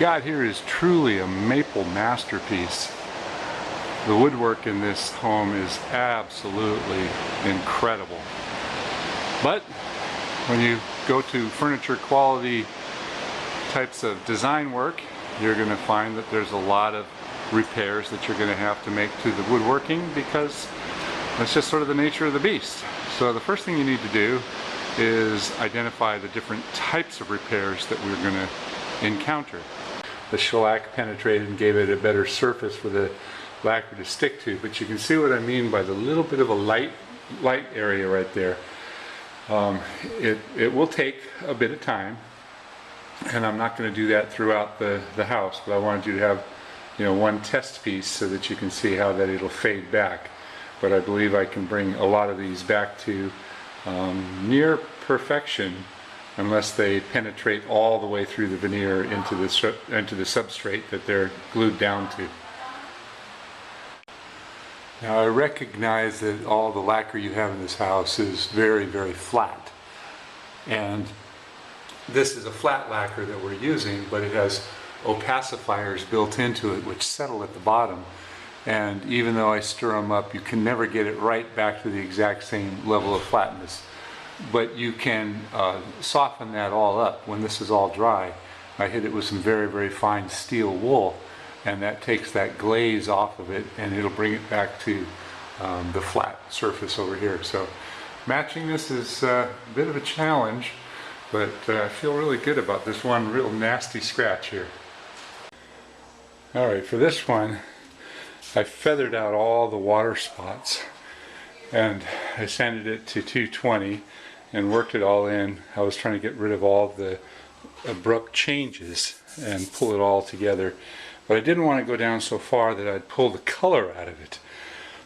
got here is truly a maple masterpiece. The woodwork in this home is absolutely incredible. But when you go to furniture quality types of design work, you're going to find that there's a lot of repairs that you're going to have to make to the woodworking, because that's just sort of the nature of the beast. So the first thing you need to do is identify the different types of repairs that we're going to encounter. The shellac penetrated and gave it a better surface for the lacquer to stick to, but you can see what I mean by the little bit of a light area right there. It will take a bit of time, and I'm not going to do that throughout the house, but I wanted you to have, you know, one test piece so that you can see how that it'll fade back. But I believe I can bring a lot of these back to near perfection, unless they penetrate all the way through the veneer into the substrate that they're glued down to. Now, I recognize that all the lacquer you have in this house is very, very flat. And this is a flat lacquer that we're using, but it has opacifiers built into it which settle at the bottom. And even though I stir them up, you can never get it right back to the exact same level of flatness. But you can soften that all up. When this is all dry, I hit it with some very, very fine steel wool, and that takes that glaze off of it, and it'll bring it back to the flat surface over here. So matching this is a bit of a challenge, but I feel really good about this one real nasty scratch here. Alright, for this one, I feathered out all the water spots, and I sanded it to 220 and worked it all in. I was trying to get rid of all the abrupt changes and pull it all together, but I didn't want to go down so far that I'd pull the color out of it.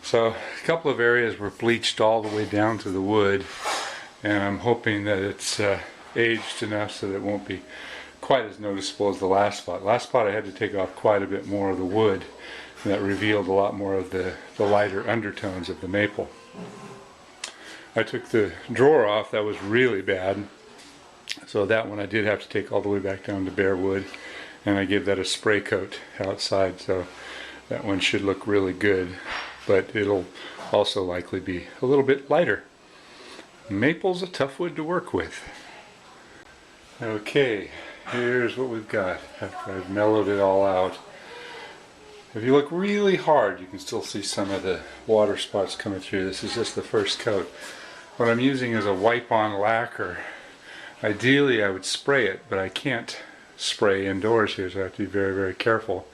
So a couple of areas were bleached all the way down to the wood, and I'm hoping that it's aged enough so that it won't be quite as noticeable as the last spot. Last spot I had to take off quite a bit more of the wood, and that revealed a lot more of the lighter undertones of the maple. I took the drawer off. That was really bad. So that one I did have to take all the way back down to bare wood, and I gave that a spray coat outside, so that one should look really good, but it'll also likely be a little bit lighter. Maple's a tough wood to work with. Okay, here's what we've got after I've mellowed it all out. If you look really hard, you can still see some of the water spots coming through. This is just the first coat. What I'm using is a wipe-on lacquer. Ideally I would spray it, but I can't spray indoors here, so I have to be very, very careful.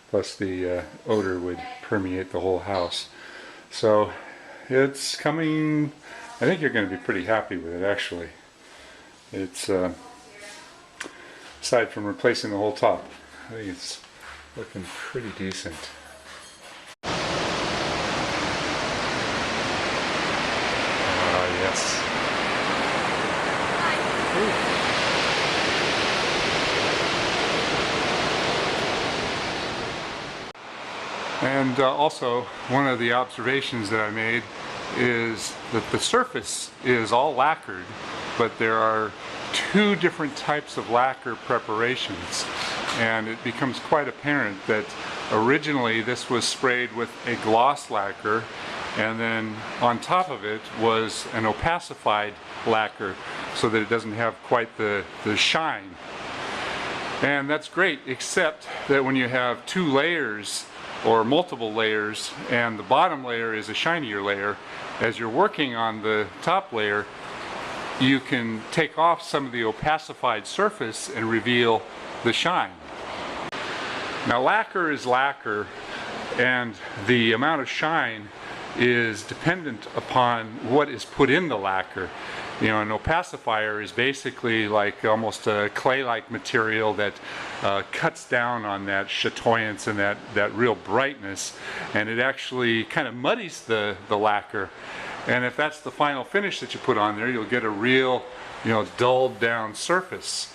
Plus the odor would permeate the whole house. So it's coming. I think you're going to be pretty happy with it, actually. It's aside from replacing the whole top, I think it's looking pretty decent. Yes. And also, one of the observations that I made is that the surface is all lacquered, but there are two different types of lacquer preparations, and it becomes quite apparent that originally this was sprayed with a gloss lacquer, and then on top of it was an opacified lacquer so that it doesn't have quite the shine. And that's great, except that when you have two layers or multiple layers and the bottom layer is a shinier layer, as you're working on the top layer, you can take off some of the opacified surface and reveal the shine. Now, lacquer is lacquer, and the amount of shine is dependent upon what is put in the lacquer. You know, an opacifier is basically like almost a clay-like material that cuts down on that chatoyance and that real brightness, and it actually kind of muddies the lacquer. And if that's the final finish that you put on there, you'll get a real, you know, dulled down surface.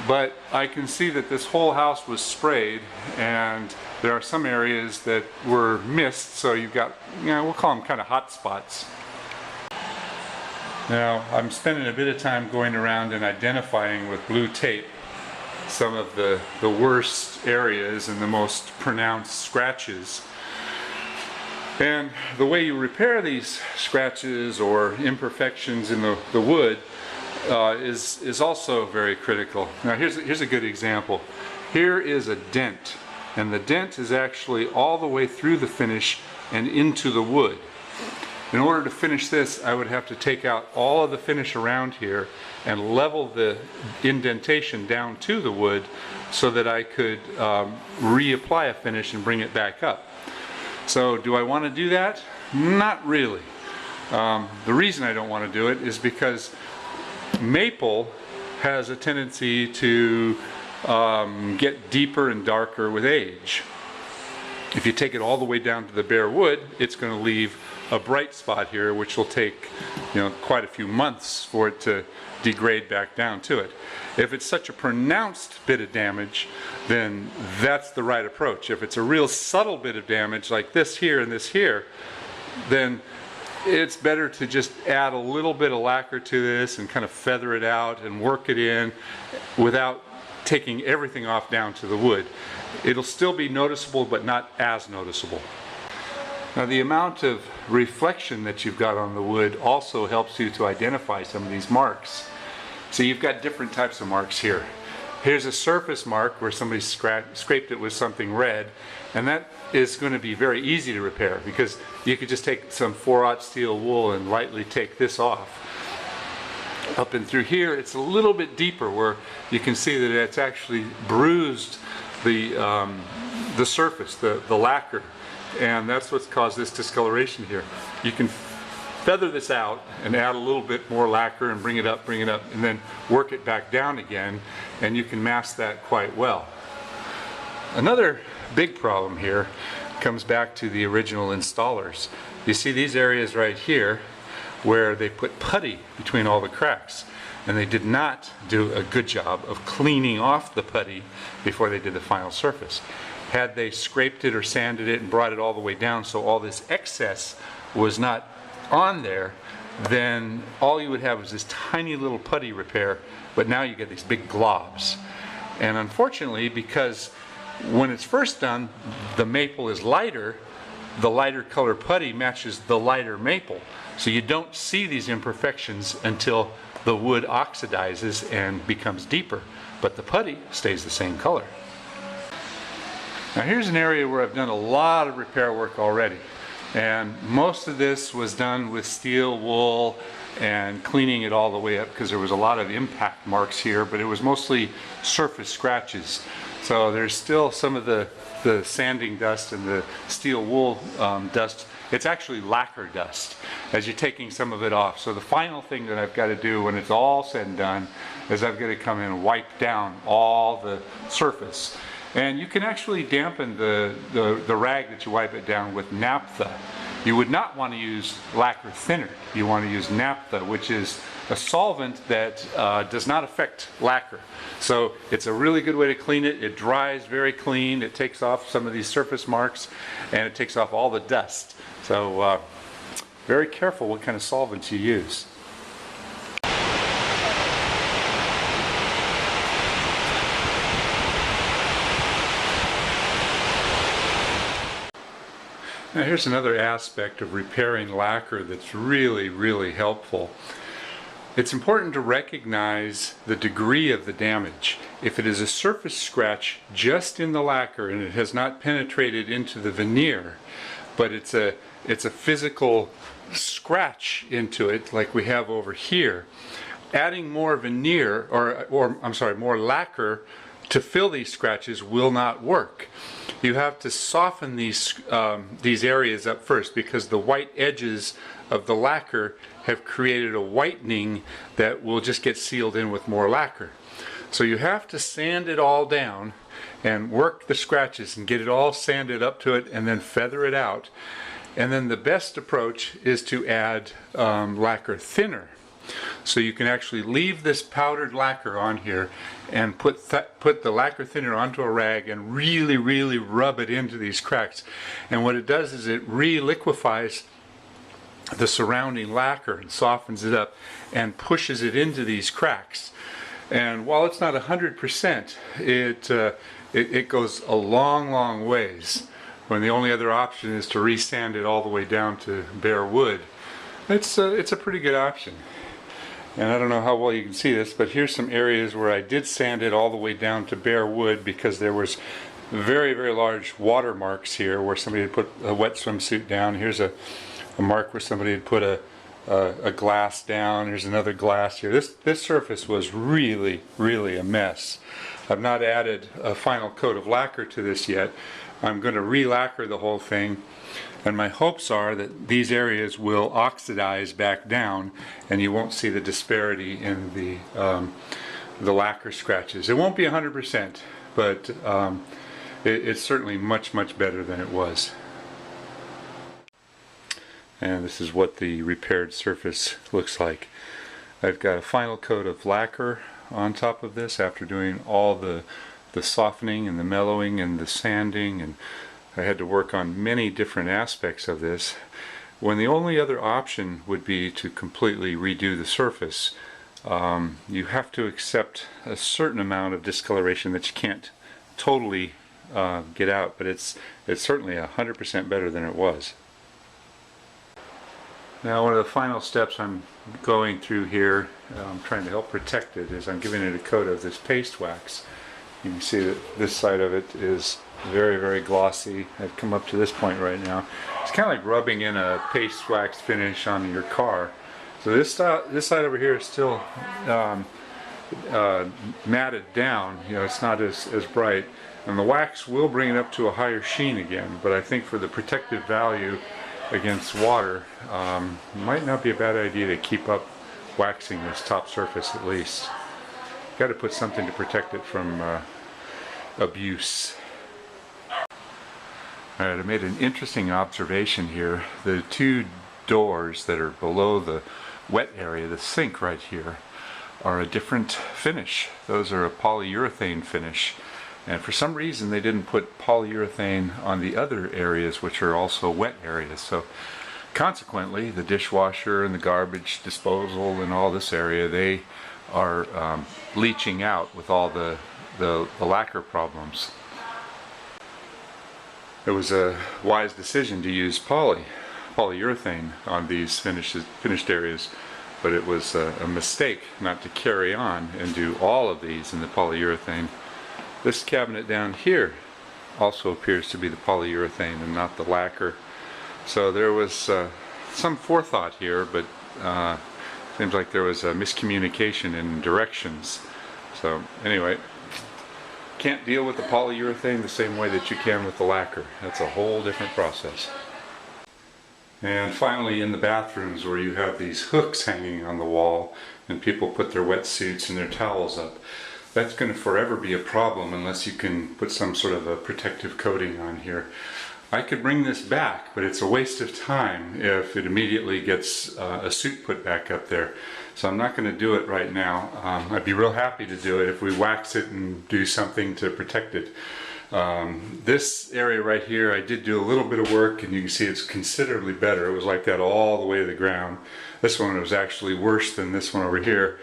But I can see that this whole house was sprayed, and there are some areas that were missed, so you've got, you know, we'll call them kind of hot spots. Now, I'm spending a bit of time going around and identifying with blue tape some of the worst areas and the most pronounced scratches. And the way you repair these scratches or imperfections in the wood is also very critical. Now here's a good example. Here is a dent, and the dent is actually all the way through the finish and into the wood. In order to finish this, I would have to take out all of the finish around here and level the indentation down to the wood so that I could reapply a finish and bring it back up. So do I want to do that? Not really. The reason I don't want to do it is because maple has a tendency to get deeper and darker with age. If you take it all the way down to the bare wood, it's going to leave a bright spot here, which will take, quite a few months for it to degrade back down to it. If it's such a pronounced bit of damage, then that's the right approach. If it's a real subtle bit of damage like this here and this here, then it's better to just add a little bit of lacquer to this and kind of feather it out and work it in without taking everything off down to the wood. It'll still be noticeable, but not as noticeable. Now the amount of reflection that you've got on the wood also helps you to identify some of these marks. So you've got different types of marks here. Here's a surface mark where somebody scraped it with something red, and that is going to be very easy to repair because you could just take some 4/0 steel wool and lightly take this off. Up and through here, it's a little bit deeper where you can see that it's actually bruised the surface, the lacquer, and that's what's caused this discoloration here. You can feather this out and add a little bit more lacquer and bring it up, and then work it back down again, and you can mask that quite well. Another big problem here comes back to the original installers. You see these areas right here where they put putty between all the cracks, and they did not do a good job of cleaning off the putty before they did the final surface. Had they scraped it or sanded it and brought it all the way down so all this excess was not on there, then all you would have was this tiny little putty repair, but now you get these big globs. And unfortunately, because when it's first done, the maple is lighter, the lighter color putty matches the lighter maple. So you don't see these imperfections until the wood oxidizes and becomes deeper, but the putty stays the same color. Now here's an area where I've done a lot of repair work already, and most of this was done with steel wool and cleaning it all the way up because there was a lot of impact marks here, but it was mostly surface scratches. So there's still some of the sanding dust and the steel wool dust. It's actually lacquer dust as you're taking some of it off. So the final thing that I've got to do when it's all said and done is I've got to come in and wipe down all the surface. And you can actually dampen the rag that you wipe it down with naphtha. You would not want to use lacquer thinner. You want to use naphtha, which is a solvent that does not affect lacquer. So it's a really good way to clean it. It dries very clean. It takes off some of these surface marks, and it takes off all the dust. So very careful what kind of solvents you use. Now here's another aspect of repairing lacquer that's really helpful. It's important to recognize the degree of the damage. If it is a surface scratch just in the lacquer and it has not penetrated into the veneer, but it's a physical scratch into it like we have over here, adding more veneer more lacquer to fill these scratches will not work. You have to soften these areas up first because the white edges of the lacquer have created a whitening that will just get sealed in with more lacquer. So you have to sand it all down and work the scratches and get it all sanded up to it and then feather it out. And then the best approach is to add lacquer thinner. So you can actually leave this powdered lacquer on here and put the lacquer thinner onto a rag and really rub it into these cracks. And what it does is it re-liquefies the surrounding lacquer and softens it up and pushes it into these cracks. And while it's not 100%, it goes a long ways when the only other option is to resand it all the way down to bare wood. It's a pretty good option. And I don't know how well you can see this, but here's some areas where I did sand it all the way down to bare wood because there was very large watermarks here where somebody had put a wet swimsuit down. Here's a mark where somebody had put a glass down. There's another glass here. This surface was really a mess. I've not added a final coat of lacquer to this yet. I'm going to re-lacquer the whole thing, and my hopes are that these areas will oxidize back down and you won't see the disparity in the lacquer scratches. It won't be 100%, but it's certainly much better than it was. And this is what the repaired surface looks like. I've got a final coat of lacquer on top of this after doing all the softening and the mellowing and the sanding, and I had to work on many different aspects of this, when the only other option would be to completely redo the surface. You have to accept a certain amount of discoloration that you can't totally get out, but it's certainly 100% better than it was. Now, one of the final steps I'm going through here, trying to help protect it, is I'm giving it a coat of this paste wax. You can see that this side of it is very glossy. I've come up to this point right now. It's kind of like rubbing in a paste wax finish on your car. So this side over here is still matted down. You know, it's not as bright, and the wax will bring it up to a higher sheen again. But I think for the protective value against water, might not be a bad idea to keep up waxing this top surface at least. Got to put something to protect it from abuse. Alright, I made an interesting observation here. The two doors that are below the wet area, the sink right here, are a different finish. Those are a polyurethane finish. And for some reason they didn't put polyurethane on the other areas, which are also wet areas. So consequently, the dishwasher and the garbage disposal and all this area, they are leaching out with all the lacquer problems. It was a wise decision to use polyurethane on these finished areas, but it was a mistake not to carry on and do all of these in the polyurethane. This cabinet down here also appears to be the polyurethane and not the lacquer. So there was some forethought here, but seems like there was a miscommunication in directions. So anyway, can't deal with the polyurethane the same way that you can with the lacquer. That's a whole different process. And finally, in the bathrooms where you have these hooks hanging on the wall and people put their wetsuits and their towels up, that's going to forever be a problem unless you can put some sort of a protective coating on here. I could bring this back, but it's a waste of time if it immediately gets a suit put back up there. So I'm not going to do it right now. I'd be real happy to do it if we wax it and do something to protect it. This area right here, I did do a little bit of work, and you can see it's considerably better. It was like that all the way to the ground. This one was actually worse than this one over here.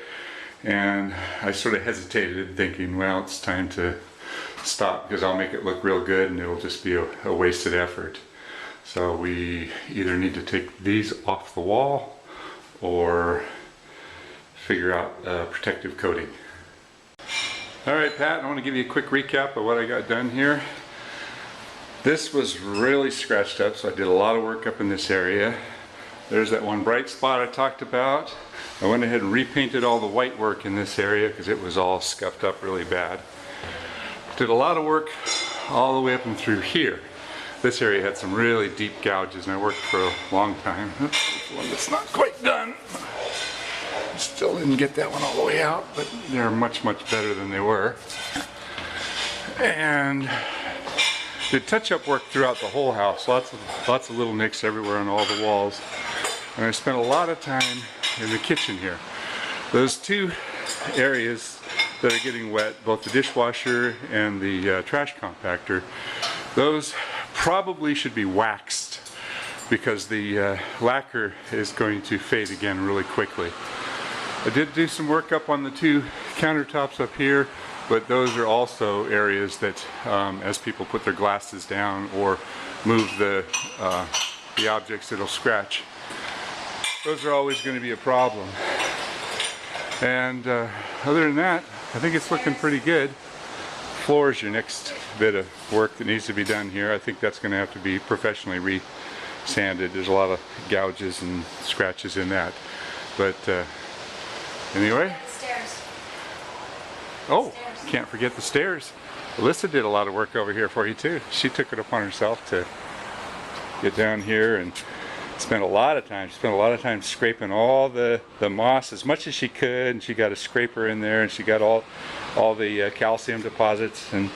And I sort of hesitated, thinking, well, it's time to stop because I'll make it look real good and it'll just be a wasted effort. So we either need to take these off the wall or figure out a protective coating. Alright, Pat, I want to give you a quick recap of what I got done here. This was really scratched up, so I did a lot of work up in this area. There's that one bright spot I talked about. I went ahead and repainted all the white work in this area because it was all scuffed up really bad. Did a lot of work all the way up and through here. This area had some really deep gouges and I worked for a long time. Oops, one that's not quite done. Still didn't get that one all the way out, but they're much better than they were. And did touch-up work throughout the whole house. Lots of little nicks everywhere on all the walls. And I spent a lot of time in the kitchen here. Those two areas that are getting wet, both the dishwasher and the trash compactor, those probably should be waxed because the lacquer is going to fade again really quickly. I did do some work up on the two countertops up here, but those are also areas that as people put their glasses down or move the objects, it'll scratch. Those are always going to be a problem. And other than that, I think it's looking pretty good. Floor is your next bit of work that needs to be done here. I think that's going to have to be professionally re-sanded. There's a lot of gouges and scratches in that. But anyway. Stairs. Oh, can't forget the stairs. Alyssa did a lot of work over here for you too. She took it upon herself to get down here and spent a lot of time scraping all the moss as much as she could, and she got a scraper in there and she got all the calcium deposits, and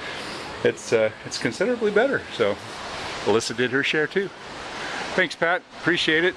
it's considerably better. So Alyssa did her share too. Thanks, Pat, appreciate it.